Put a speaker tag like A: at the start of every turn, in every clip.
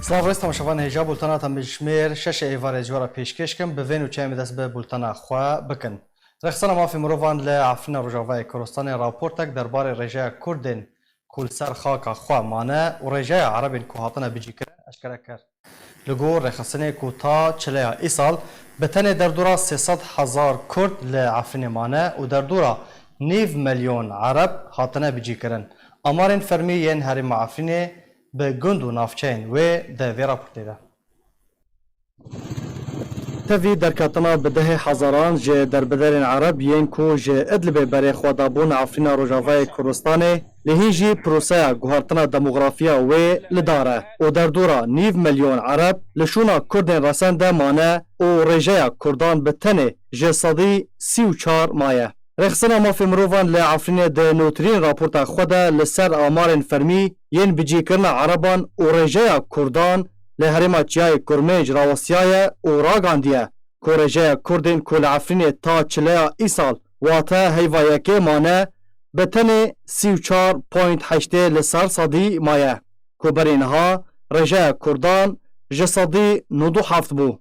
A: سلام ڕێز تەماشەوان هێژا بولتەناتان بژمێر شەشە ئێوارە جوارە پێشکەشکەم بڤێن و چایمە دەست بە بولتەنا خوا بکەن. رەخسەنە مافی مرۆڤان لە عفرینە ڕۆژاوای کوردستانی راپۆرتێک دەربارەی ڕێژەیە کوردên ku li ser xaka xwe mane û rêjeya Erebên ku hatine bicîkirin eşkere kir. Li gor rêxistinê ku ta çileya îsal bi tenê derdora 300,000 Kurd li Efrînê mane û derdora 9 milyon Ereb hatine bicîkirin. Amarên fermî yên Herêma Efrînê bi gund û navçeyên wê di vê raportê de. Tevî derketina bi dehê hezaran ji derbiderên Ereb yên ku ji Idlibê berê xwedabûna Efrîna Rojavayê Kurdistanê lehî jî proseya guhartina demografiya wê li dar e û derdora 9 milyon Ereb li şûna Kurdên Resen de mane û rêjeya Kurdan bi tenê ji sedî 34 maye. Rêxistina mafê mirovan li Efrînê di nûtirîn raporta xwe de li ser amarên fermî yên bicîkirina Ereban û rêjeya Kurdan li Herêma Çiyayê Kurmêj rawestiyaye û ragandiye ku rêjeya Kurdên ku li Efrînê ta çileya îsal wate heyvayekê mane bi tenê 34.8 li ser sedî maye ku berê niha rêjeya Kurdan ji sedî 97 bû.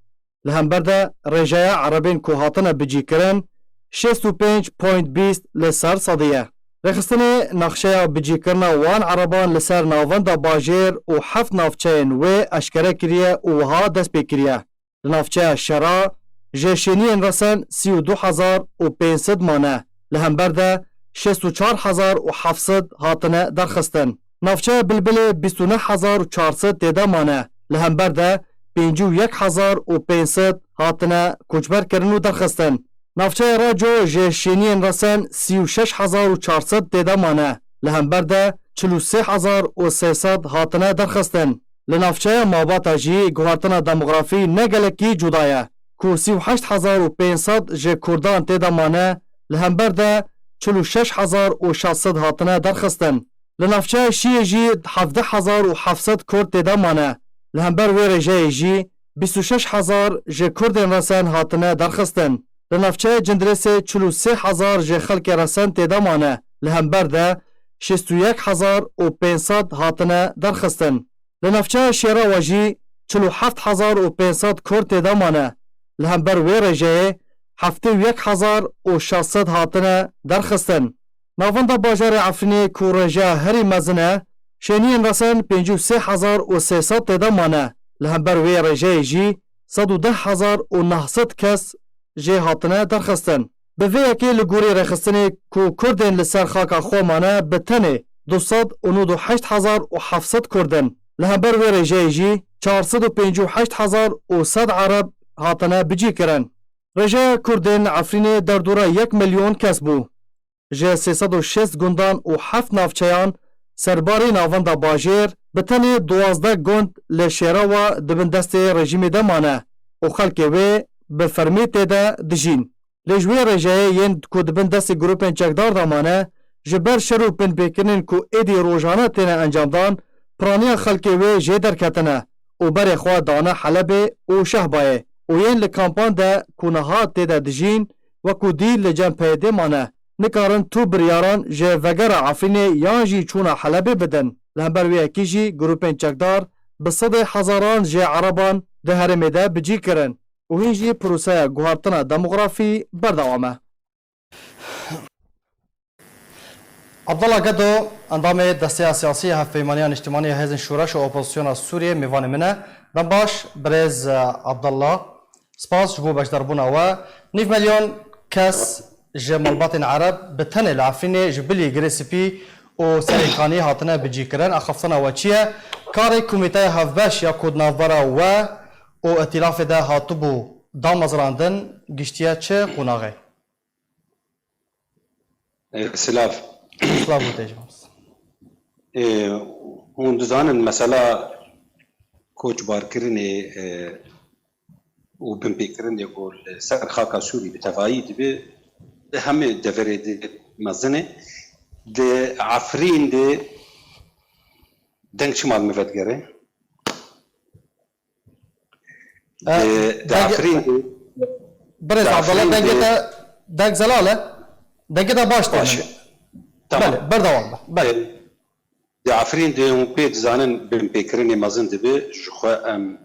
A: Li hember de rêjeya Erebên ku hatine bicîkirin 65.20 li ser sedî ye. Rêxistinê nexşeya bicîkirina wan Ereban li ser navenda bajêr û heft navçeyên wê eşkere kiriye û wiha dest pê kiriye. Li navçeya Şera ji şêniyên Resen 32,500 mane. Li hember de 64,700 hatine derxistin. Navçeya Bilbilê 29,400 têde mane. Li hember de 51,500 hatine koçber kirin û derxistin. Navçeya Raco ji şêniyên Resen 36,400 têde mane. Li hember de 43,300 hatine derxistin. Li navçeya Mabata jî guhartina demografî ne gelekî cuda ye ku 38,500 ji Kurdan têde mane. Li hember de 46,600 hatine derxistin. Li navçeya Şiyê jî 17,700 Kurd têde mane. Li hember wê rêjeyê jî 26,000 ji Kurdên Resen hatine derxistin. Li navçeya Cindirêsê 43,000 ji xelkê Resen têde mane. Li hember de 61,500 hatine derxistin. Li navçeya Şêrewa jî 47,500 Kurd têde mane. Li hember wê rêjeyê 71,600 hatine derxistin. Navenda bajarê Efrînê ku rêjeya herî mezin e şêniyên Resen 53,300 têde mane. Li hember wê rêjeyê jî 110,900 kes jê hatine derxistin. Bi vê yekê li gorî rêxistinê ku Kurdên li ser xaka xwe mane bi tenê 298,700 Kurdin. Li hember wê rêjeyê jî 458,100 Ereb hatine bicîkirin. Rêjeya Kurdên Efrînê derdora 1 milyon kes bû. Ji 306 gundan û heft navçeyan serbarî navenda bajêr bi tenê 12 gund li Şêrewa dibin destê rejîmê de mane û xelkê wê bi fermî têde dijîn. Lê ji wê rêjeyê yên ku dibin destê grûpên çekdar de mane ji ber şer û pinpêkirinin ku êdî rojane têne encamdan piraniya xelkê wê jê derketine û berê xwe dane Helebê û Şehbayê û yên li kampan de ku niha têde dijîn wekû dî li cem peyedê mane nikarin tu biryaran ji vegera Efrînê yan jî çûna Helebê bidin. Li hember wê yekî jî grûpên çekdar bi sedê hezaran ji Ereban di herêmê de bicîkirin û hîn jî proseya guhartina demografî berdewam e. Abdallah Gedo endamê desteya siyasî ya hevpeymaniya niştimanî ya Hêzên Şûreş û Opozisyona Sûriyê mêvanê min e. Dem baş birêz Abdallah. Spas ji bo beşdarbûna we. 9 milyon kes ji malbatên Ereb bi tenê li Efrînê ji bilî girêsipî û serêkanî hatine bicîkirin. Axaftina we çi ye? Karê Komîteya Hevbeş ya Kurdnavbera we û îtilafê de hatibû damezrandin giştiye çi qonaxê?
B: Silav.
A: Silav û têjbas.
B: Hûn dizanin mesela koçbarkirinê û binpêkirinê ku li ser xaka Sûrî bi tevahî dibe di hemê deverê de mezin e. Di Efrîn de deng çi mal mivedgere? Di Efrîn de
A: Birêz Abdallah dengê te deng zelal e? Dengê te baş tê.
B: Tamam.
A: Berdewam be.
B: دي عفرين دي هم بيت زانن بن بيكرني مازن دبي جخوا ام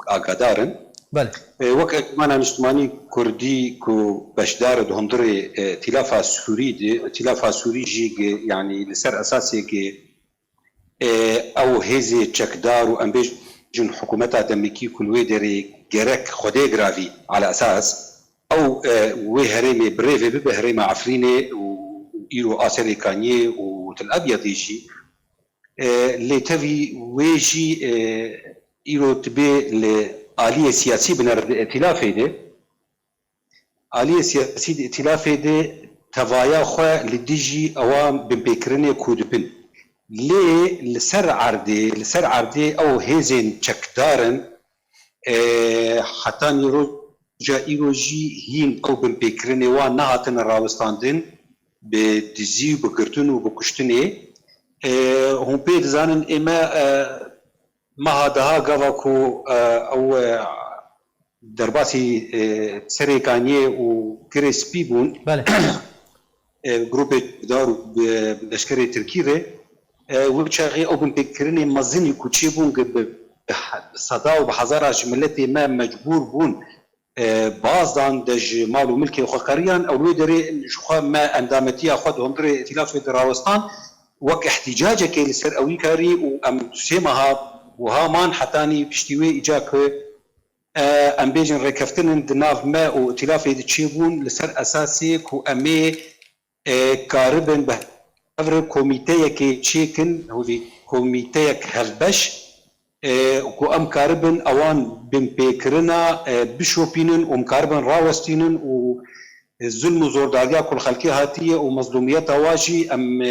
B: اقدارن
A: بله
B: وك كمان اجتماعي كردي كو بشدار دهندري ائتلاف سوري دي ائتلاف سوري جي يعني لسر اساسي كي او هزي تشكدار وام بيجن حكومتها دمكي كل ويدري جرك خدي جرافي على اساس او وهرمي بريفي بهرمي عفريني ويرو اسري كاني وتل ابيض يجي اللي تبي ويجي ايرو تبي لآلية سياسية بين الائتلاف ده آلية سياسية الائتلاف ده توايا خو لديجي اوام بمبكرني كودبن لي لسر عردي او هيزن تشكدارن حتى نيرو جا ايرو جي هين او بمبكرني ونهاتن راوستاندن بدزي وبكرتن وبكشتني هم بيت زانن اما ما هذا قواكو او درباسي سريكانيه وكريسبي بون
A: بله
B: جروب دار بلشكري تركيا وشاغي او بنفكرني مازني كوتشيبون صدا وبحزارة جملتي ما مجبور بون بازدان دج مالو ملكي وخقريان او لودري شخوا ما اندامتي اخذ هندري ائتلاف دراوستان وك احتجاجك لسر اوي كاري وام سيمها وهامان حتاني بشتوي اجاك ام بيجن ركفتن دناف ما وائتلاف يدشيبون لسر اساسي كو امي كاربن به افر كوميتيك تشيكن هو في كوميتيك هلبش وكو ام كاربن اوان بن بيكرنا بشوبينن ام كاربن راوستينن و الظلم وزورداريا كل خلقي هاتيه ومظلوميات واجي ام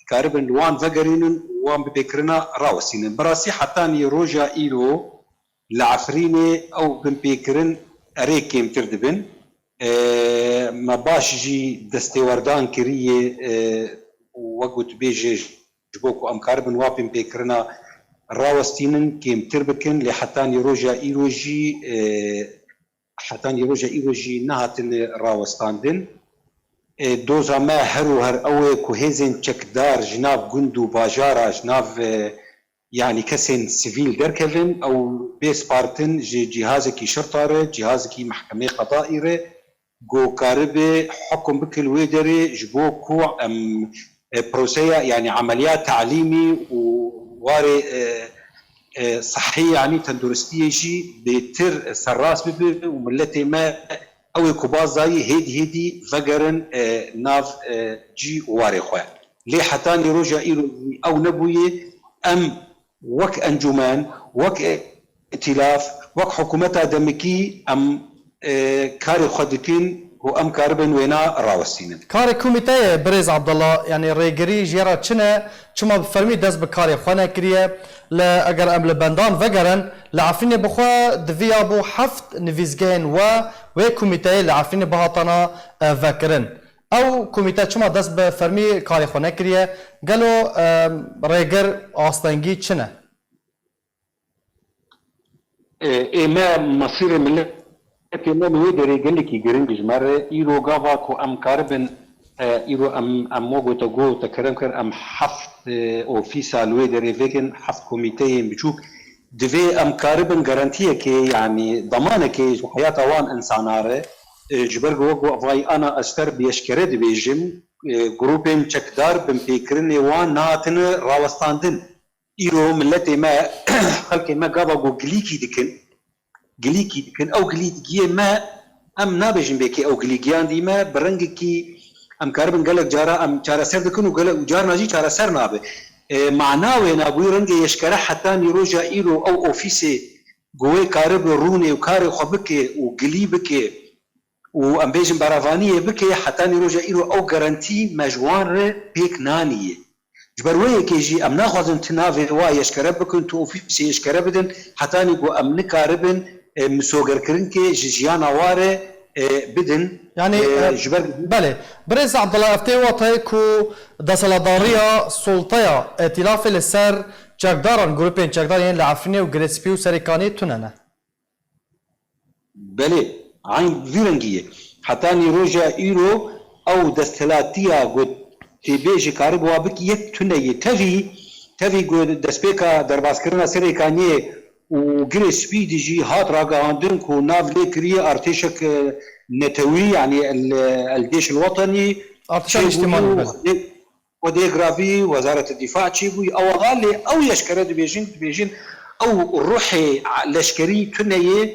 B: كاربن وان فقرينن وان ببكرنا راوسينن براسي حتى ني روجا ايلو لعفريني او بن بيكرن اريكيم تردبن ما باش جي دستوردان كريه وقت بيجي جبوكو ام كاربن وابن بيكرنا راوستينن كيم تربكن لحتى ني روجا ايلو جي حتى يروج إيروجي نهاتن راوستاندن دوزا ما هرو هر أوي كوهيزن تشكدار جناب جندو باجارا جناب يعني كسن سيفيل دركفن أو بيس بارتن جهازكي شرطة جهازكي محكمة قضائية جو كاربي حكم بكل ويدري جبوكو أم بروسيا يعني عمليات تعليمي وواري صحية يعني تندرستية جي بتر سراس ببي وملتي ما أو كبازاي هيدي فقرن ناف جي واري خواه لي حتى نروجا إيرو أو نبوي أم وك أنجمان وك ائتلاف وك حكومتها دمكي أم كاري خدكين وام كاربن وينا راوستين
A: كاري كوميتي بريز عبد الله يعني ريغري جيرا تشنا چما بفرمي دز بكاري خوانا كريه لا اگر ام لبندان وگرن لعفرين بخوا دفيا بو حفت نفيزگين و كوميتي لعفرين بهاتنا وكرن او كوميتي چما دز بفرمي كاري خوانا كريه قالو ريغر آستنگي چنا
B: ما مصير من كنا نودري قال لك يجرنج مرة إيرو جافا كو أم كاربن إيرو أم موجو تجو تكرم كر أم حفت أوفيسا الودري فيكن حفت كوميتين بتشوف دفي أم كاربن جارانتيه كي يعني ضمانه كي حياة وان إنساناره جبر جوجو فاي أنا أشتر بيشكره دبيجم جروبين تكدار بمفكرني وان ناتن راوستاندن إيرو ملتي ما خلك ما جافا جو جليكي دكن جليكي كان او جليكي ما ام نابجن بكي او جليكيان دي ما برنجكي ام كاربن قالك جارا ام جارا سر دكن وقال جار ناجي جارا سر نابه معناه وين ابوي رنج يشكره حتى يروجا ايرو او اوفيسي جوي كارب روني وكاري خبك وقليبك وام بيجن برافانيه بك حتى يروجا ايرو او جارانتي مجوان بيك نانيه جبروي كيجي ام ناخذ تنافي وا يشكره بكن تو اوفيسي يشكره بدن حتى نيجو ام نكاربن مسوغر كرنكي جيانا واره بدن
A: يعني بله بريز عبد الله افتي وطي كو دسلاداريا سلطيا ائتلاف لسر جاكدارن جروبين جاكدارين لعفريني وغريسبي وسريكاني توننا
B: بله عين فيرنجيه حتى نيروجا ايرو او دستلاتيا قد تی بیجی کارب وابک یک تونه تفی گود دسپیکا درباس کرنا سری کانی و گری سپیدی جی هات راگاندن کو ناف لیکری ارتشك نتوي يعني الجيش الوطني
A: ارتش الاجتماعي
B: ودي غرافي وزاره الدفاع تشيبوي او غالي او يشكر بيجين او روحي لشكري تنيه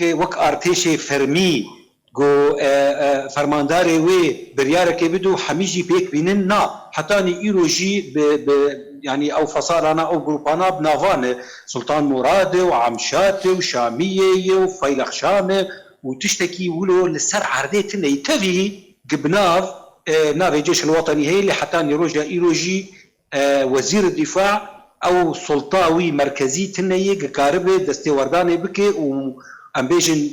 B: وك ارتشي فرمي جو فرمانداري وي بريارك بدو حميجي بيك بينن نا حتى ني ايروجي يعني او فصالنا او جروبانا بنافان سلطان مراد وعمشات وشاميه وفيلق شامه وتشتكي ولو للسر عرديت اللي تفي قبناف نافي الجيش الوطني هي اللي حتى يروجا ايروجي وزير الدفاع او سلطاوي مركزي تنيه كاربه دستي ورداني بكي و ام بيجن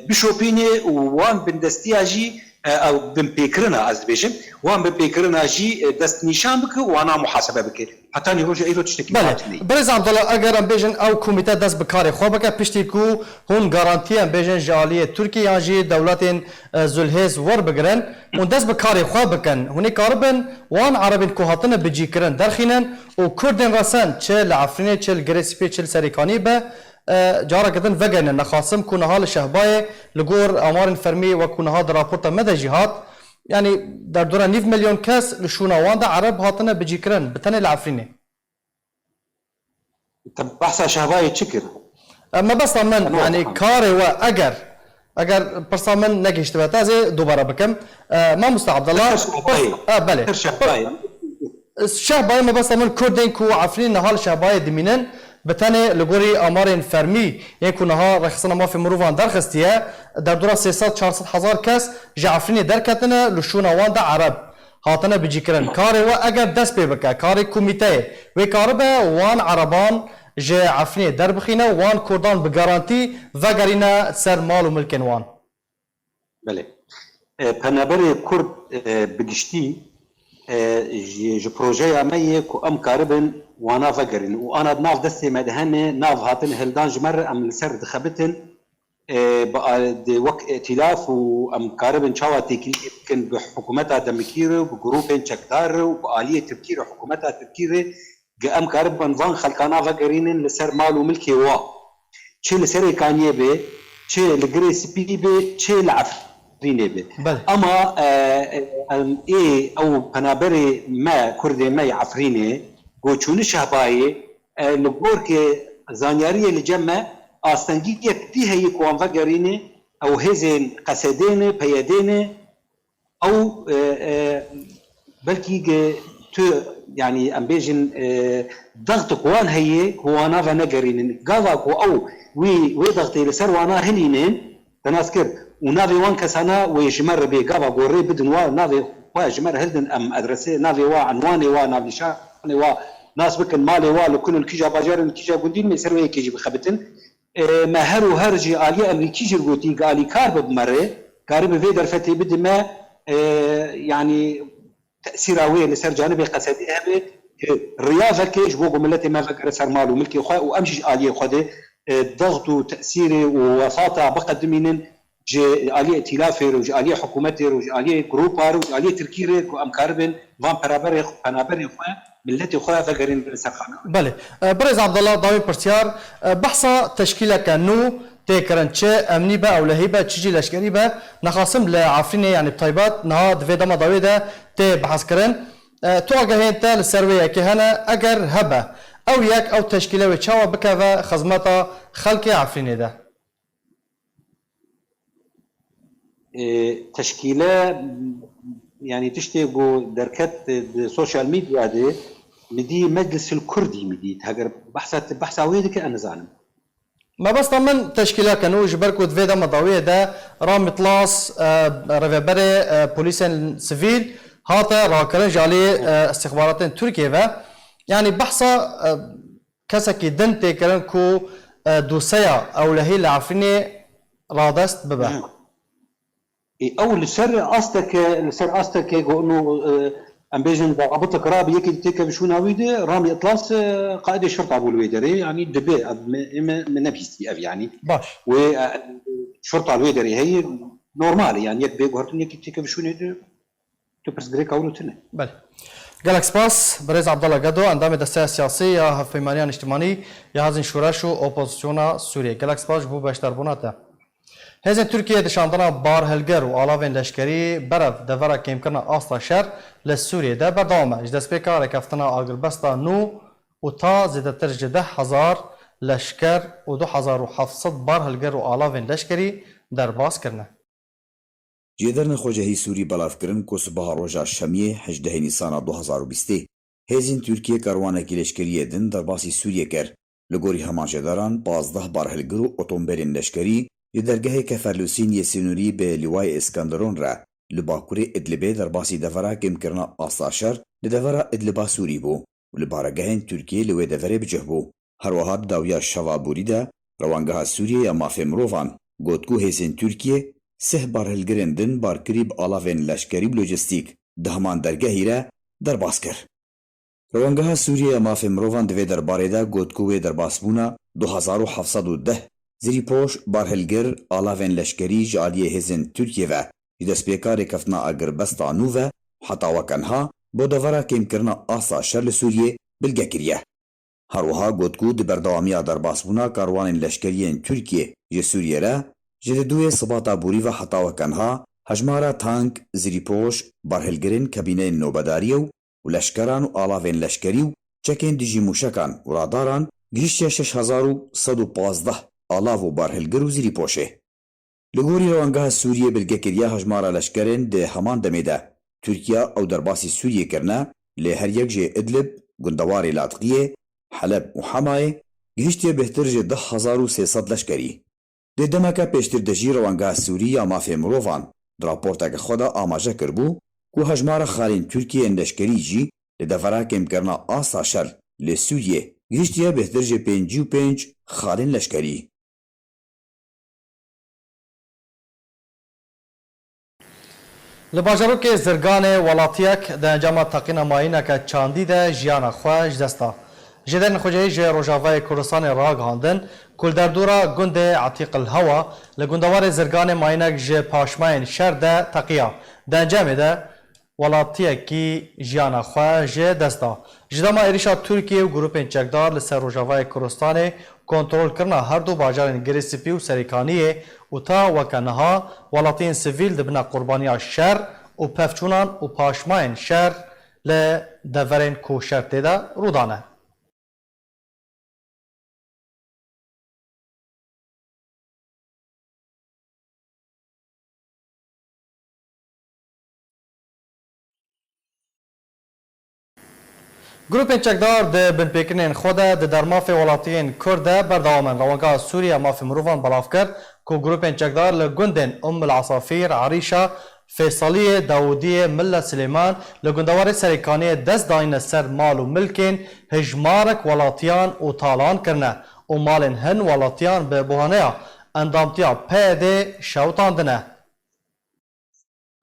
B: بشوبيني وان بندستياجي او بمبيكرنا از بيجن وان بمبيكرنا جي دست نشان بك وانا محاسبه بك حتى نروج ايرو تشتكي
A: بله برز عبد الله اگر ام بيجن او كوميته دست بكاري خو بك پشتيكو هون غارانتي ام بيجن جاليه تركيا جي دولتين زلهز ور بگرن اون دست بكاري خو بكن هوني كاربن وان عربين كوهاتن بجيكرن درخينن و كردن رسن چل عفرين چل گريسپي چل سريكاني به جارا كدن وگن نخاسم كونها لشهباي لغور امار فرمي وكونها رابورتا مدى جهات يعني در دوران 9 مليون كاس لشونا واندا عرب هاتنا بجيكرن بتني العفريني
B: طب بحث شهباي تشكر
A: ما بس من يعني كاري واجر اگر برسامن نگهشت بتازه دوباره بكم ما مستعد الله بله شهباي ما بس من كردين كو عفرين نهال شهباي دمينن بتنه لغوري امارين فرمي يكونها رخصنا ما في مروفان درخستيه در دورا 300 400 هزار كاس جعفريني دركتنا لشونا واندا عرب هاتنا بجيكرن كاري واجر دست بك كاري كوميتي وكاربه وان عربان جعفريني دربخينا وان كردان بغارانتي وغارينا سر مال وملكن وان
B: بله پنابر كرد بگشتي جي بروجي امي كو ام كاربن وانا فقرن وانا ناف دستي مدهن ناف هاتن هلدان جمر ام لسر دخبتن بعد وقت ائتلاف وام كاربن شاوا تكن بحكومتها دمكير وبجروبين شكتار وبآلية تفكير حكومتها تفكير ام كاربن فان خلقانا فقرين لسر مال وملكي وا شي لسر كانيه به شي لجريس بي به شي لعف اما اي او بنابري ما كردي ما عفرينه گوچون شهباي لغورك زانياريه لجمع استنجيه كتي هي كوان فقرينه او هزين قصدين بيدين او بلكي تو يعني امبيجن ضغط قوان هي كوانا فنقرين قاضاكو او وي ضغطي لسر وانا هنينين تناسكر ونافي وان كسانا ويجمر بيقابا قوري بدن وا نافي وا جمر هلدن ام ادرسي نافي وا عنواني وا نافي شاني وا ناس بكن مالي وا لكل الكيجا باجار الكيجا قندين ميسروي كيجي بخبتن ما هرو هرجي آلية امريكي جرغوتي قالي كارب بمره كارب في درفتي بد ما يعني تاثيراوي لسر جانبي قصدي هبه الرياضه كيج بوغو ملتي ما فكر سر مالو ملكي خو وامشي آلية خده ضغط وتاثيري ووساطه بقدمين جي آلية ائتلافي وجي آلية حكومتي وجي آلية جروبار وجي آلية تركيري وام كاربن فان بنابري خو ملتي خو فقرين سرخانه
A: بله برز عبد الله ضاوي برسيار بحثا تشكيله كانو تكرنچه امني با او لهيبه تشجي لشكري با نخاصم لعفريني يعني بطيبات نهاد فيدا ما ضاوي ده تي بحث كرن تو اگه انت لسرويه كهنا اگر هبه او يك او تشكيله وچاوا بكوا خدمتا خلق عفريني ده
B: تشكيله يعني تشتغل دركات السوشيال ميديا دي مدي مجلس الكردي مدي هاجر بحث ويدك انا زعلم
A: ما بس طمن تشكيله كانوا جبركو فيدا مضاويه ده رام اطلاس ريفبري بوليسن سيفيل هاتا راكرن جالي استخبارات تركيا و يعني بحثا كسكي دنتي كرن كو دوسيا او لهي العفريني رادست ببا
B: او لسر استك انه ام بيجن ضابط قراب يكي تيكا بشونا ويده رامي اطلاس قائد الشرطه ابو الويدري يعني دبي من نبيستي يعني
A: باش
B: والشرطه الويدري هي نورمال يعني يك بيغورتن يكي تيكا بشونا تو پرسگری کاونو تنه
A: بله گلک سپاس برز عبدالله گدو اندام دسته سیاسی یا هفیمانیان اجتماعی یا هزین شورش و اپوزیسیون سوریه گلک سپاس بو بشتر بوناته هزین ترکیه دشاندنا بار هلگر و آلاوین لشکری برف دورا کم کرنا آستا شهر لسوریه ده بردامه اجدس پیکا رکفتنا آگربستا نو و تا زیدتر جده هزار لشکر و 2700 بار هلگر و آلاوین لشکری در باز کرنه
C: جێدەرنە خۆجەهی سووری بەڵاوکردن کۆسبەها ڕۆژە شەمیە 18 نیسانە 2020 هێزین تورکیە کاروانێکی لەشکریە دن دەرباسی سووریە کرد لە گۆری هەماژێداران 15 بار هەلگر و ئۆتۆمبیلên لەشکری li dergehê Keferlûsîn yê Sinûrî bi Lîwayê İskenderûn re li Bakurê Idlibê derbasî devera kêmkirina asaşer li devera Idliba Sûrî bû û li baregehên Tirkiyê li wê deverê bicih bû. Her di dawiya Şevaborî de Rewangeha Sûriyê ya mafê mirovan gotku hêzên Tirkiye sih bar hilgirên din barkirî bi alavên leşkerî û lojîstîk di heman dergehî re derbas kir. Rewangeha Sûriyê ya mafê mirovan di vê derbarê de gotku wê derbasbûna 2710 zirîpoş barhilgir alavên leşkerî ji aliyê hêzên Tirkiye ve ji destpêkarê keftina agirbesta nû ve heta wekenha bo devera kêmkirina asa şer li Sûriyê bilge kiriye. Her wiha gotku di berdewamiya derbasbûna karwanên leşkeriyên Tirkiye ji Sûriyê re ji li duyê sibata borî ve heta wekenha hejmara tank, zirîpoş, barhilgirên kabîneyên nobedariyê û leşkeran û alavên leşkerî û çekên dijî mûşekan û radaran gihîştiye 6115 alav û barhilgir û zirîpoşê. Li gorî Rewangeha Sûriyê bilgekiriya hejmara leşkerên di heman demê de Tirkiye ew derbasî Sûriyê kirine lê her yek jê Idlib, gundewarê Latqiyê, Heleb û Hemayê gihîştiye bêhtir ji 10,300 leşkerî. Dê demeke pêştir de jî Rewangeha Sûrî ya mafê mirovan di raporteke xwe de amaje kirbû ku hejmara xalên Tirkiyeyên leşkerî jî li devera kêmkirina asa şer li Sûriyê gihîştiye bêhtir ji 55 xalên leşkerî.
A: Li bajarokê Zirganê welatiyek di encama teqîna mayîneke çandî de jiyana xwe ji dest da. Jêderên Xwecehî ji Rojavayê Kurdistanê ragihandin ku li derdora gundê Etîqil Hewa li gundewarê Zirganê mayînek ji paşmayên şer de teqiya. Di encamê de welatiyekî jiyana xwe ji dest da. Ji dema êrişa Tirkiye û grûpên çekdar li ser Rojavayê Kurdistanê kontrolkirina her du bajarên Girêspî û Serêkaniyê û ta weke niha welatiyên sivîl dibine qurbaniya şer û pevçûnan û paşmayên şer li deverên ku şer tê de rûdane. Grûpên çekdar di binpêkirînên xwe de di dermafê welatiyên Kurd de berdewamin. Rewangeha Sûriya mafê mirovan belav kir ku grûpên çekdar li gundên Umm Asafîr, Arîşa, Fêsaliyê, Dawudiyê, Millet Silêman li gundewarê Serêkaniyê dest dayîne ser mal û milkên hejmarek welatiyan û talan kirine û malên hin welatiyan bi buhaneya endamtiya PYD şewtandine.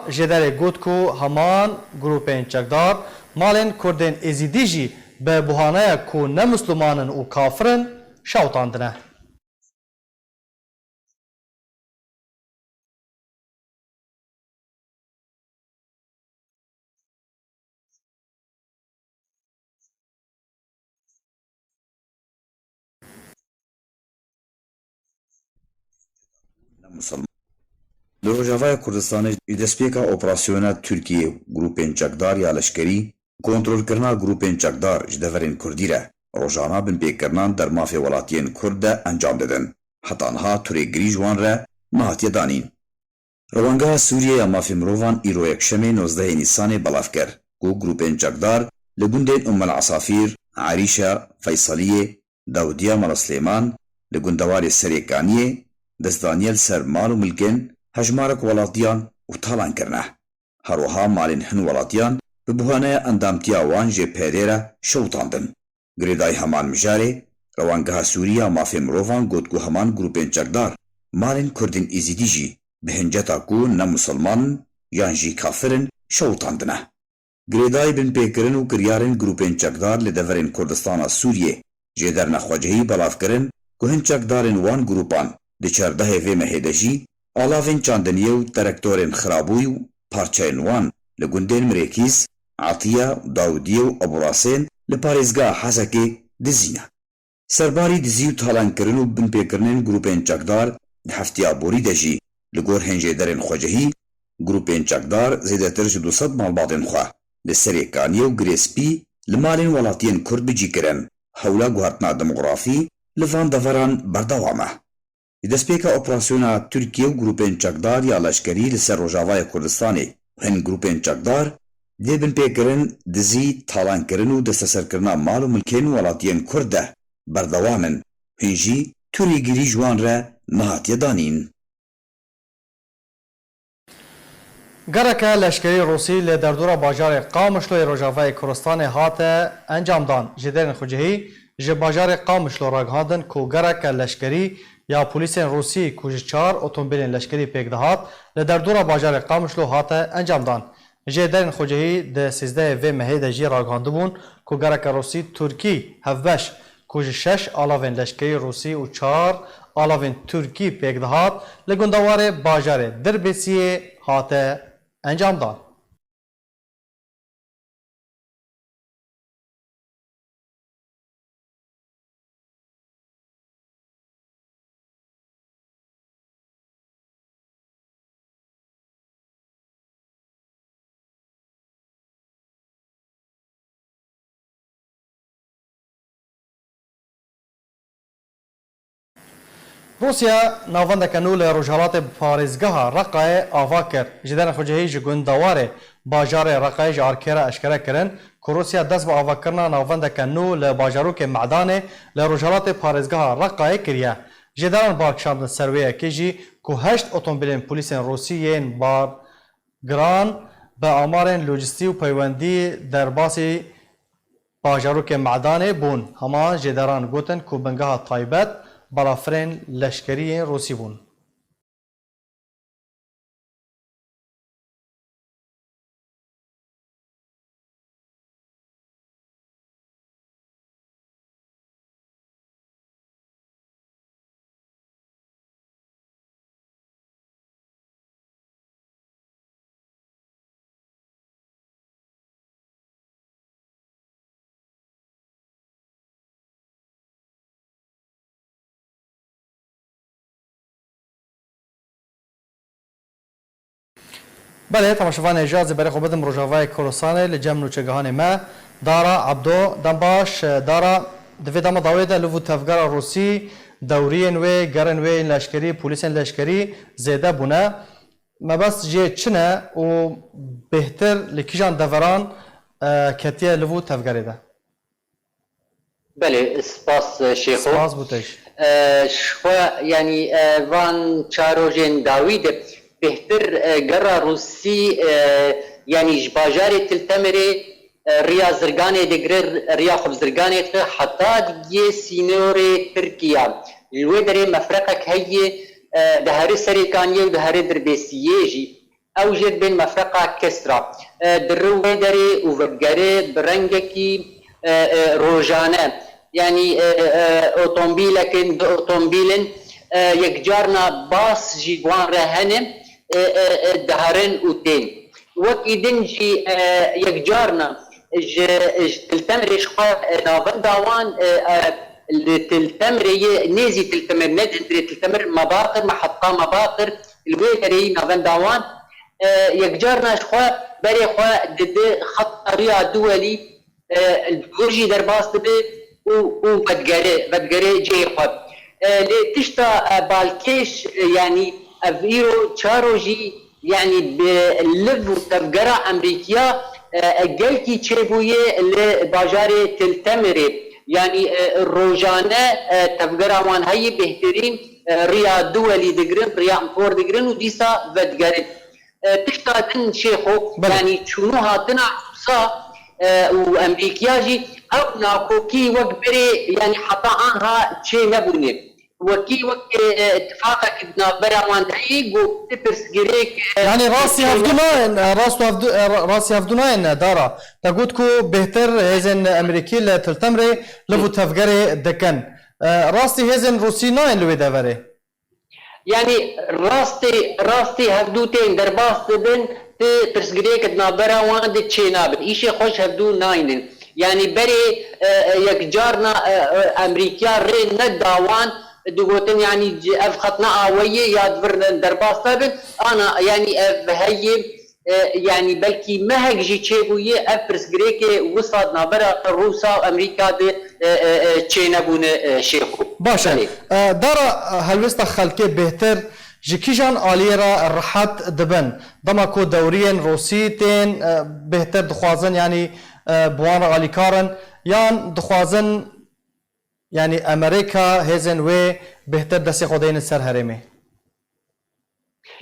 A: Jêderê got ku heman grûpên çekdar malên Kurdên êzîdî jî bi buhaneya ku ne Müslûmanin û kafirin şewtandine.
C: Li Rojavayê Kurdistanê ji destpêka operasyona Tirkiyê grûpên çekdar ya leşkerî kontrolkirina grûpên çekdar ji deverên Kurdî re rojana binpêkirinan dermafê welatiyên Kurd de encam didin. Heta niha turêgirî ji wan re nehatiye danîn. Rewangeha Sûriyê ya mafê mirovan îro yekşemê 19 Nîsanê belav kir ku grûpên çekdar li gundên Umm Asafîr, Arîşa, Feysaliyê, Dawudiya Mala Silêman li gundewarê Serêkaniyê destdaniyê li ser mal û milkên hejmarek welatiyan û talan kirine. Her wiha malên hin welatiyan bi buhaneya endamtiya wan jê PYD re şewtandin. Girêdayî heman mijarê Rewangeha Sûrî ya mafê mirovan got ku heman grûpên çekdar malên Kurdên êzîdî jî bi hinceta ku ne Musulmanin yan jî kafirin şewtandine. Girêdayî binpêkirin û kiryarên grûpên çekdar li deverên Kurdistana Sûriyê jêderna Xwecehî belav kirin ku hin çekdarên wan grûpan di çardehê vê mehê de jî alavên çandiniyê û terektorên xirabûyî û parçeyên wan لگندین مریکیز عطیه داودیه و ابوراسین لپارێزگا حەزەکێ دزینە. سەرباری دزی و تاڵانکردن و بنپێکردنên گروپên çekdar di heftiya borî de jî li gor hênjêderên xwecihî grûpên çekdar zêdetir ji 200 malbatên xwe li serê Kaniyê û Girêspî li malên welatiyên Kurd bicî kirin. Hewla guhartina demografî li van deveran berdewam e. Li destpêka operasyona Tirkiye û grûpên çekdar ya leşkerî li ser Rojavayê Kurdistanê hin grûpên çekdar dê binpêkirin dizî, talankirin û desteserkirina mal û milkên welatiyên Kurd de berdewam in. Hûn jî tûrîgirî ji wan re nehatiye danîn.
A: Gereke leşkerî Rûsî li derdora bajarê Qamişloyê Rojavayê Kurdistanê hate encamdan ji derên xwecihî ji bajarê Qamişlo ragihandin ku gereke leşkerî ya polîsên Rûsî ku ji 4 otomobîlên leşkerî pêk dihat li derdora bajarê Qamişlo hate encamdan. Ji derên xwecihî di 13 vê mehê de jî ragihandibûn ku gereke Rûsî Tirkî hevbeş ku ji 6 alavên leşkerî Rûsî û 4 alavên Tirkî pêk dihat li gundewarê bajarê Dirbêsiyê hate encamdan. Rusya navendeke nû li Rojhilatê Parêzgeha Reqayê ava kir. Ji derên xwecihî ji gundewarê bajarê Reqayê ji arkêra eşkere kirin ku Rusya dest bi avakirina navendeke nû li bajarokê Meዕdanê li Rojhilatê Parêzgeha Reqayê kiriye. Ji deran barkişandin serweyekê jî ku 8 otomobîlên polîsên Rûsî yên bargiran bi amarên lojîstî û peywendî derbasî bajarokê Meዕdanê bûn. Hema ji deran gotin ku bingeha taybet balafirên leşkeriyên Rûsî bûn. بله تماشاوان اجازه برای خوب بدم روجاوای کردستان لجم نوچگهان ما دارا عبدو دنباش دارا دوی دام داوید لوو تفگر روسی دوری نوی گرن وی لشکری پلیس لشکری زیاده بونه ما بس جه چنه و بهتر لکیجان دوران کتیه لوو تفگری ده.
D: بله سپاس شیخو.
A: سپاس بودش.
D: شخوا یعنی وان چاروجین داوید بهتر گرا روسی یعنی جباجار تلتمری ریا زرگانه دگر ریا خب زرگانه حتی دیگه سینوری ترکیه الودری مفرقه که هی دهری سریکانیه و دهری دربیسیه جی اوجد بین مفرقه کسرا در ودری و وبگره برنگکی روزانه یعنی اتومبیلکن دو اتومبیلن یک جارنا باس جیوان رهنه دهرن اوتين وكيدن جي يكجارنا تلتمر شخا نافن داوان تلتمر نيزي تلتمر ندري تلتمر مباقر محطة مباقر الويتري نافن داوان يكجارنا شخا بري خا ضد خط ريا دولي الجورجي درباس دبي وبدقري جي خا لتشتا بالكيش يعني افيرو تشاروجي يعني بلف وتفجرة امريكيا جلكي تشيبويه لباجاري تلتمري يعني الروجانة تفجرة وان هي بهترين ريا دولي دقرن ريا امبور دقرن وديسا بدقرن تشتا دن شيخو يعني شنو هاتنا صا وامريكيا جي او ناكوكي وقبري يعني حتى عنها شي نبوني وكي وك اتفاقك بنابرا وانتهي وتبرس جريك
A: يعني راسي هفدوناين دارا تقولكو بهتر هزن امريكي لتلتمري لبو تفجري دكن راسي هزن روسي ناين لوي دافري
D: يعني راستي هفدوتين درباس بن برسگریک نابرا وان د چیناب ایش خوش هفدو ناینن يعني بري يكجارنا امريكا ري نداوان دوغوتن يعني اف خطنا اويه يا دبرن درباس طبن انا يعني هي يعني بلكي ما هيك جي تشيبويه افرس غريكي وصاد نابرا روسا وامريكا دي تشينابون شيخو
A: باشا دارا هلوستا خلكي بهتر جكيجان آليرا الرحات دبن دماكو دوريين روسيتين بهتر دخوازن يعني بوان غاليكارن يان دخوازن يعني امريكا هيزن وي بهتر دسي خودين السر هرمي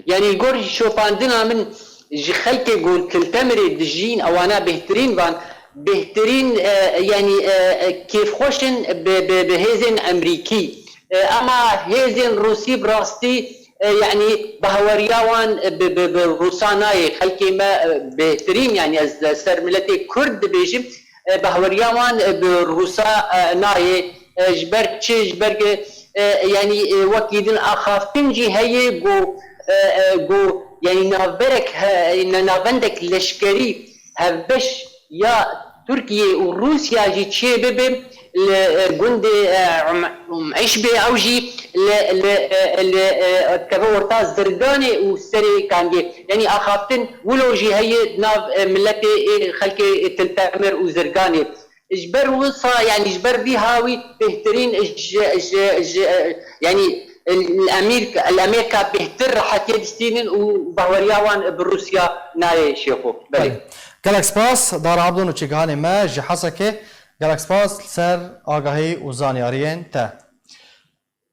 D: يعني الجور شوفاندنا من جي خلكي قول تلتمري دجين او انا بهترين بان بهترين يعني كيف خوشن بهيزن امريكي اما هيزن روسي براستي يعني بهورياوان بروساناي خلكي ما بهترين يعني سر ملتي كرد بيجم بهورياوان بروسا ناي جبر يعني وكيدن اخافتن جي هي جو يعني نافرك نافندك لشكري هبش يا تركيا وروسيا جي تشيبب لجند عشبه او جي كفورتا زرقاني وسري كانجي يعني اخافتن ولو جي هي ناف ملتي خلكي تلتمر وزرقاني اجبر وصا يعني اجبر بي هاوي بهترين يعني الامريكا بهتر حتى يدستين وبهورياوان بروسيا ناي شيخو بلي
A: جالكس باس دار عبدون وچگان ما جحسكه جالكس باس سر آگاهی و زانیارین تا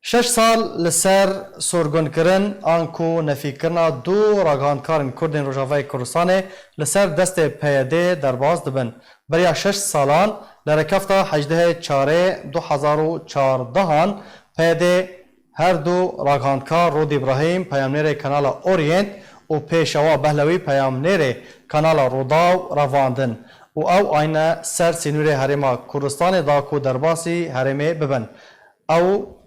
A: 6 سال لسر سورگون کرن آنکو نفی کرنا دو راگانکارن کردین روژاوای کردستان لسر دست پیاده درباز دبن بریا 6 سالان لرکفتا 18/4/2014 پیاده هر دو راگانکار رود ابراهیم پیامنیر کانال اورینت و پیشوا بهلوی پیامنیر کانال روداو رواندن و او آینه سر سینور هرما کردستان دا کو درباسی هرمه ببن او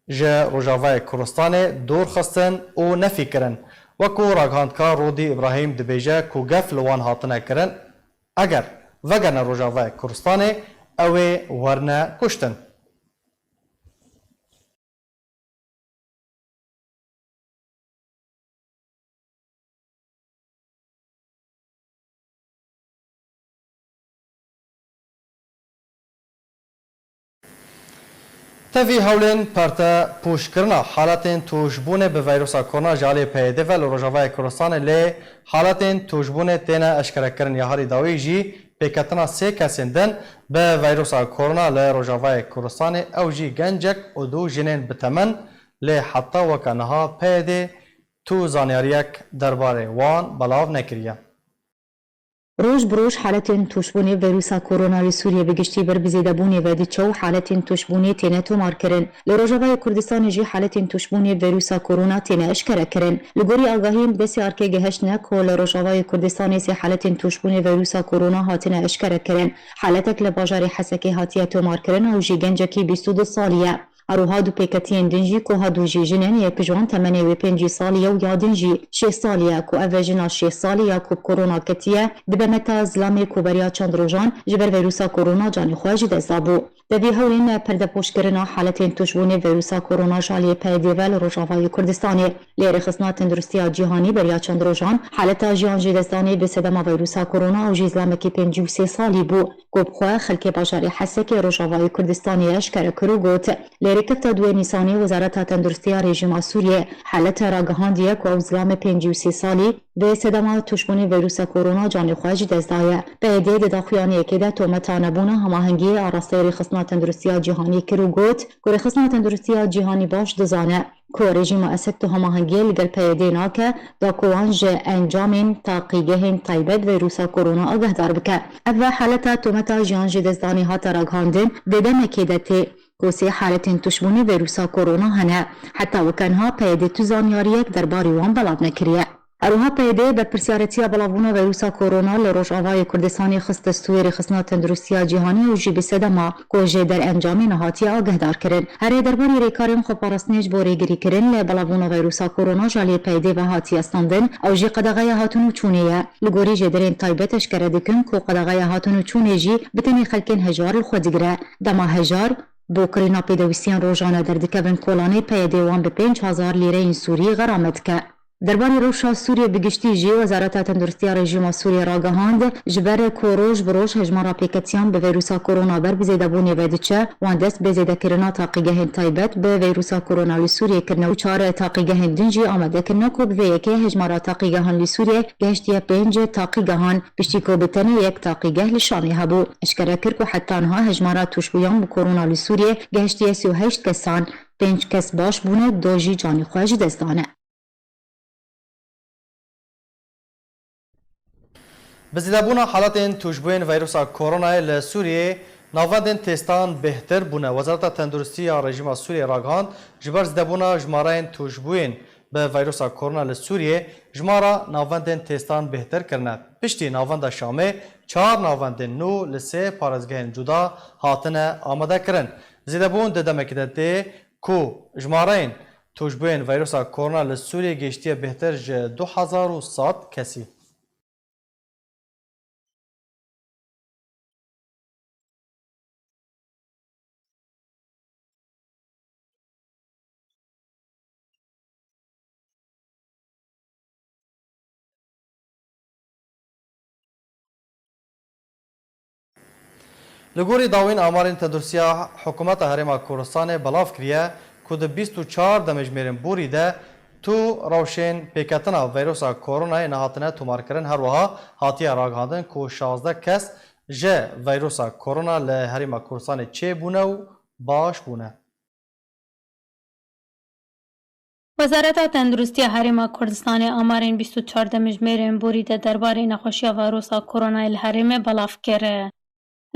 A: جه روژاوای کردستان دور خستن و نفی کرن وکو راگانکار رودی ابراهیم دبیجه کو گف لوان هاتنه کرن اگر وگرن روژاوای کردستان اوه ورنه کشتن تفی هولن پرتا پوش کرنا حالتین توشبون به ویروس کرونا جالی پیدا و روژاوای کردستان لی حالتین توشبون تینا اشکره کرن یهاری داوی جی پیکتنا 3 کسین دن به ویروس کرونا لی روژاوای کردستان او جی گنجک و دو جنین بتمن لی حتی وکنها پیدا تو زانیاریک درباره وان بلاو نکریه.
E: روز بروز حالتين توشبوني فيروسا كورونا لسوريا بقشتي بربزيدابوني فاديتشو حالتين توشبوني تينا تومار كرن لروجاوای كردستان جي حالتين توشبوني فيروسا كورونا تينا اشكرا كرن لغوري آگاهیم دسي اركي گهشنك و لروجاوای كردستان سي حالتين توشبوني فيروسا كورونا هاتنا اشكرا كرن حالتك لباجاري حسكي هاتيا تومار كرن او جي گنجكي 22 سالية اروها دو پیکتین دنجی که ها دو جی جنن یک جوان 85 سالیه و یا دنجی 6 سالیه که اوجنا 6 سالیه که کرونا کتیه دبمتا زلامی که بریا چند روزان جبر ویروسا کرونا جانی خواهج دزابو دبی هولین پرده پوش کرنا حالتین توشبون ویروسا کرونا جالی پیدیول روژاوای کردستانی لیر خصنا تندرستی جهانی بریا چند روزان حالتا جهان جدستانی به صدما ویروسا کرونا و جزلامی که 53 سالی بو گوبخواه خلک باجاری حسک روژاوای کردستانی اشکر کرو گوت رکبت دو نیسانی وزارت تندرستی رژیم سوریه حالت راگهاندیه که اوزلام 53 سالی به صدما توشبون ویروس کرونا جانی خواهج دزدایه به دید داخویانی که ده تومتانبون هماهنگی آراسته رخصنا تندرستی جهانی کرو گوت که رخصنا تندرستی جهانی باش دزانه که رژیم اسد تو هماهنگی لگل پیدینا که دا کوانج انجام تاقیگه طیبت ویروس کرونا آگه دار بکه اول حالت تومتا جان جدزدانی ها تراگهاندن بده مکیدتی کوسی حالتین توشبونی ویروسا کرونا هنه حتی وکنها پیده تو زانیاریک درباری وان بلاب نکریه. اروها پیده به پرسیارتیا بلاونا ویروسا کرونا لروجاوای کردستانی خست سویر خصنا تندرستیا جهانی و جی بسدما کوجه در انجام نهاتی آگهدار کرن هر درباری ریکارن خو پارسنیج بو ریگری کرن ل بلاونا ویروسا کرونا جالی پیده و هاتی استاندن او جی قدغه هاتونو چونیه لګوري جدرین تایبتش کرده دکن کو قدغه هاتونو چونی جی بتنی خلکن هجار الخدگره دما هجار بو کرینا پیدویستیان روزانه در دکبن کولانی پیده وان به 5000 لیره این سوری غرامت که درباره روشا سوریه بگشتی جی وزارت تندرستی رژیم سوریه را گهاند جبر کوروش بروش هجمارا پیکتیان به ویروسا کرونا بر بزیده بونی ودیچه وان دست بزیده کرنا تاقیگه هن تایبت به ویروسا کرونا لی سوریه کرنو چار تاقیگه هن دنجی آمده کرنو کو به یکی هجمارا تاقیگه هن لی سوریه گشتیه 5 تاقیگه هن پشتی کو بتنه یک تاقیگه لشانی هبو اشکره کرکو حتی انها هجمارا توشبویان به کرونا لی سوریه گشتیه 38 کسان 5 کس باش بونه دوجی جانی خواهج دستانه
A: بزیدبونا حالات توشبوین ویروسا کرونا لسوریه ناوندن تستان بهتر بونه وزارت تندرستی رژیم سوریه راگهاند جبر زیدبونا جمارین توشبوین به ویروسا کرونا لسوریه جمارا ناوندن تستان بهتر کرند پشتی ناوند شامه 4 ناوندن نو لسه پارزگهن جدا هاتنه آماده کرن زیدبون ددمکدته کو جمارین توشبوین ویروسا کرونا لسوریه گشتی بهتر ج 2100 کسی لگوری داوین آمارین تندرسیا حکومت هرما کوردستان بلاف کریه که ده 24 دمجمیرن بوری ده تو روشن پیکتنا ویروسا کرونا نهاتنه تومار کرن هر وها هاتیه راگهاندن که 16 کس جه ویروسا کرونا لهرما کوردستان چه بونه و باش بونه.
F: وزارت تندرستی هرما کردستان آمارین 24 دمجمیرن بوری ده درباره نخوشی ویروسا کرونا الهرم بلاف کره.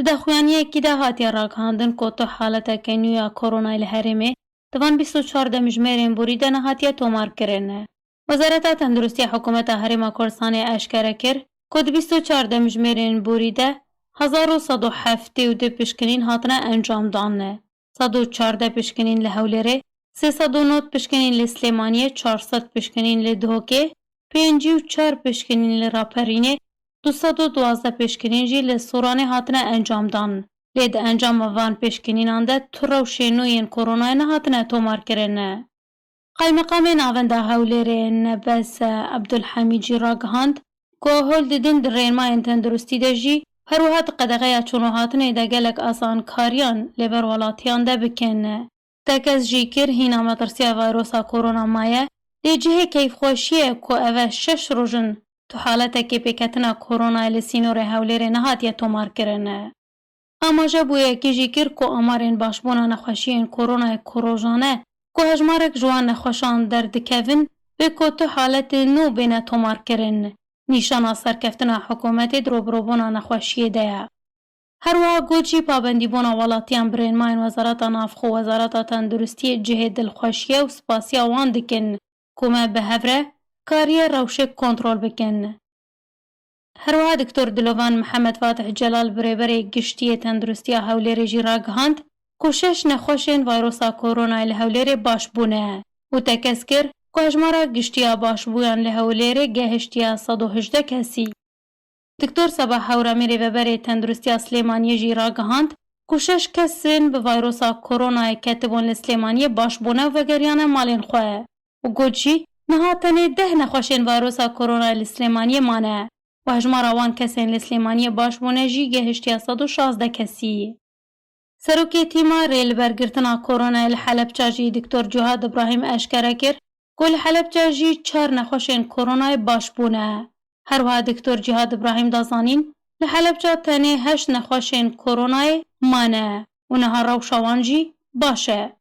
F: ده خوانیه کی ده هاتی راگهاندن که تو حالت کنیویا کرونا الهرمه دوان 24 دمجمیرن بوری ده نهاتیه تومار کرنه. وزارت تندرستی حکومت هرما کردستان اشکره کر که 24 دمجمیرن بوری ده 1172 پشکنین هاتنه انجام دانه. 114 پشکنین لحولره 309 پشکنین لسلیمانیه 400 پشکنین لدهوکه 54 پشکنین لراپرینه 212 پشکنین جی لسورانه هاتنه انجام دان. لید انجام وان پشکنین آنده تو شنوین کرونا نه هاتنه تومار کرنه. قایمقام ناونده هولره نبس عبدالحمید جی راگهاند که هول دیدن در رینماین تندرستی ده جی هر وحد قدقه چونو هاتنه ده گلک آسان کاریان لیبر ولاتیان ده بکنه. تکز جی کر هینا مترسیا ویروسا کرونا مایه دی جه کیف خوشیه که اوه 6 روزن تو حالت که پیکتنا کرونا لسینور هولیر نهاتیه تومار کرنه. اما جبویه که جی کر که امارین باشبونا نخوشیین کرونا کروژانه که هجمارک جوان نخوشان در دکوین به که تو حالت نو بینه تومار کرن. نیشان سرکفتنا حکومت دروبروبونا نخوشیه ده. هر وها گوچی پابندی بونا ولاتیان برین ماین وزارت نافخو وزارت تندرستی جه دلخوشیه و سپاسیا وان دکن کمه به هفره کاریه روشک کنترول بکن. هر وها دکتر دلوان محمد فاتح جلال بریبری گشتی تندرستی هولیر جی راگهاند کوشش نخوشین ویروسا کرونا لهولیر باش بونه و تکس کر که هجمارا گشتیا باش بویان لهولیر گهشتیا 118 کسی. دکتر صباح هورامی ریوبری تندرستی سلیمانی جی راگهاند کوشش کسین به ویروسا کرونا کتبون لسلیمانی باش بونه و گریان مالین خواه و گوچی نهاتنی 10 نخوشین ویروسا کرونا لسلیمانی مانه و هجمارا وان کسین لسلیمانی باش بونه جی گهشتیا 116 کسی. سروکی تیما ریل برگرتنا کرونا الحلبچه جی دکتر جهاد ابراهیم اشکره کر گل حلبچه جی 4 نخوشین کرونا باش بونه. هر وها دکتر جهاد ابراهیم دازانین لحلبچه تنه 8 نخوشین کرونا مانه و نها روشوان جی باشه.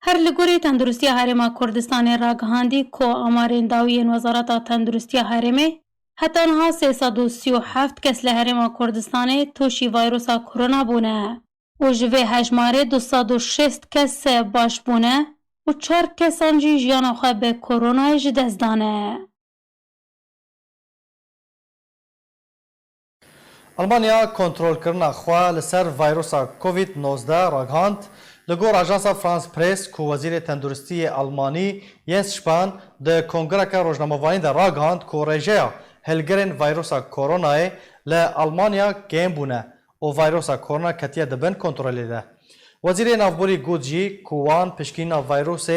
F: هر لگوری تندرستی هرما کردستان راگهاندی که آمارین داوین وزارت تندرستی هرمه حتی نها 337 کس لهرما کردستان توشی ویروسا کرونا بونه و جوه هجماره 206 کس باش بونه و 4 کسان جی جیان خواه به کرونا جدزدانه.
A: المانیا کنترل کرنا خوا لسر ویروسا کووید 19 راگهاند لگور آژانسا فرانس پریس کو وزیر تندرستی آلمانی ینس شپان ده کنگرکا روزنامه‌وانی ده راگهاند کو رژیا هلگرین ویروسا کورونای ل آلمانیا گیم بونه او ویروسا کرونا کتیه دبن کنترل ده. وزیر نافبوری گود جی کوان پشکینا ویروس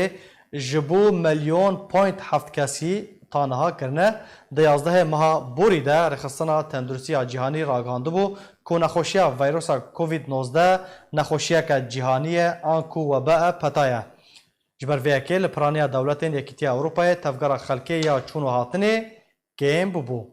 A: جبو 1.7 کسی تانها کرنه ده 11 ماه بوری ده رخصتنا تندرستی جهانی راگهانده بو کو نخوشیه ویروس کووید 19 نخوشیه که جهانیه آن کو وباء پتایه. جبر ویکه لپرانیا دولتین یکیتی اروپای تفگار خلکی یا چونو هاتنه گیم بو.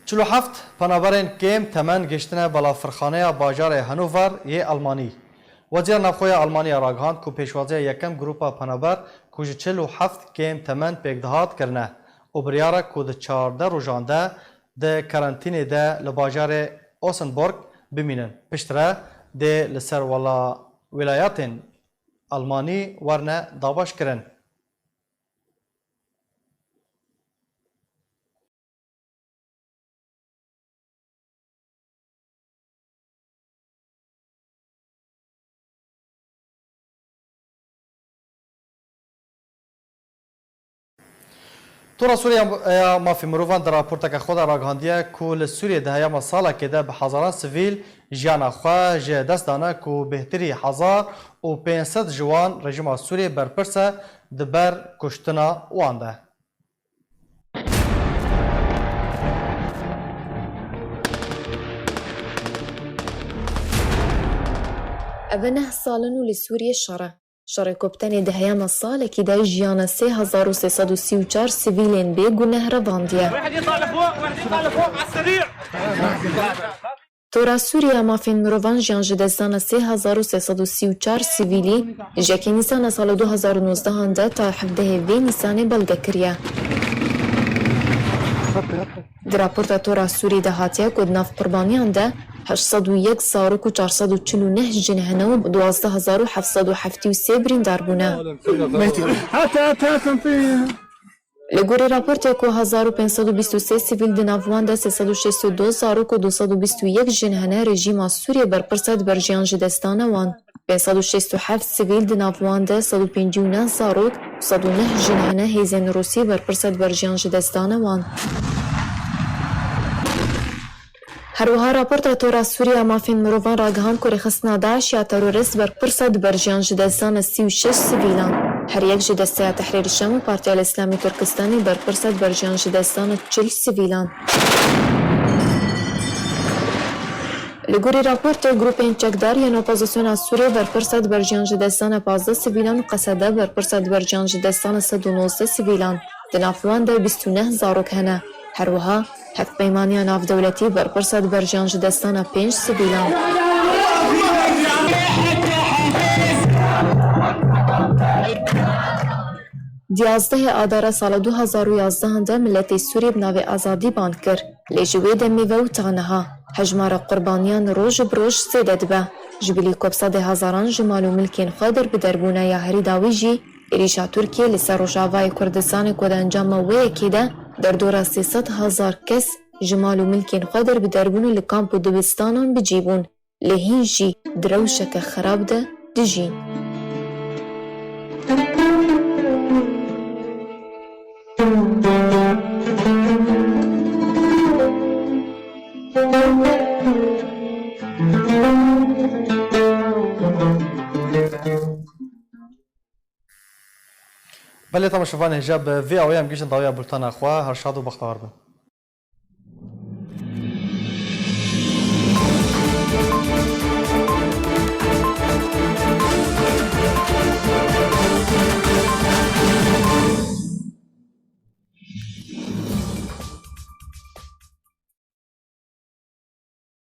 A: چلو هفت پنابرین کم تمن گشتنه بلا فرخانه باجار هنوور یه آلمانی. وزیر نفخوی آلمانی راگهاند کو پیشوازی یکم گروپا پنابر کوج چلو هفت کم تمن پیگدهات کرنه. او بریاره کو ده 14 روزانده ده کرانتینی ده لباجار اوسنبورگ بمینن. پشتره ده لسر ولایات آلمانی ورنه داباش کرن. تورا سوریا مافی مروان در راپورتا که خود راگهاندیه کو لسوریه ده هیام سالا که ده به هزاران سویل جیانا خواه جه دست دانه کو بهتری 1500 جوان رژیم سوریه برپرسه دبر کشتنا وانده.
G: أبنه صالنو لسوريا شرع كوبتاني دهيام الصالة كده جيانا 3334 سيفيلين بيقو نهر فانديا
H: واحد يطلع لفوق على السريع.
G: تورا سوريا ما فين مروفان جيان جدزانا 3334 سيفيلي جاكي نيسانا سال 2019 هنده تا 17 في نيساني بلغا كريا. دراپورتا تورا سوري دهاتيا كود ناف قربانيان ده 801 زارو و 449 جنهنه و 12773 بریندار بونه. لگوری راپورتی که 1523 سیویل دناوان ده 362 زارو و 221 جنهنه رژیم سوریه برپرسد بر جیان جدستانه وان. 567 سیویل دناوان ده 159 زارو و 109 جنهنه هیزن روسی برپرسد بر جیان جدستانه وان. هروها راپورتا تورا سوریا مافین مروان راگهان که رخصتنا داعش یا تروریست برپرسد بر جیان جدستان 36 سیویلان. هر یک جدسته تحریر الشام و پارتی الاسلامی ترکستانی برپرسد بر جیان جدستان 40 سیویلان. لگوری راپورت گروپ چکدار یا اپوزیسیون سوریه برپرسد بر جیان جدستان 15 سیویلان و قصده برپرسد بر جیان جدستان 119 سیویلان. دنافوان ده 29 زاروک هنه. هروها حق پیمانی ناف دولتی برپرسد بر جیان جدستان 5 سیویلان. دیازده آذر سال 2011 هنده ملت سوریه بناو آزادی بان کر. لیجوی دمی و تانها هجمار قربانیان روز بروز زیده دبه. جبلی کبصد هزاران جمال و ملکین خادر بدربونه یا هری داویجی ایریشا ترکیه لسر روجاوای کردستان کود انجام وی اکیده در دورا 300,000 کس جمال و ملکین خادر بدربونه لکامپ و دبستانان بجیبون. لهین جی دروشک خراب ده دجین.
A: بله تماشاوان هجاب وی اویم گیشن داویا بولتان اخوا هر شاد و بختار بن.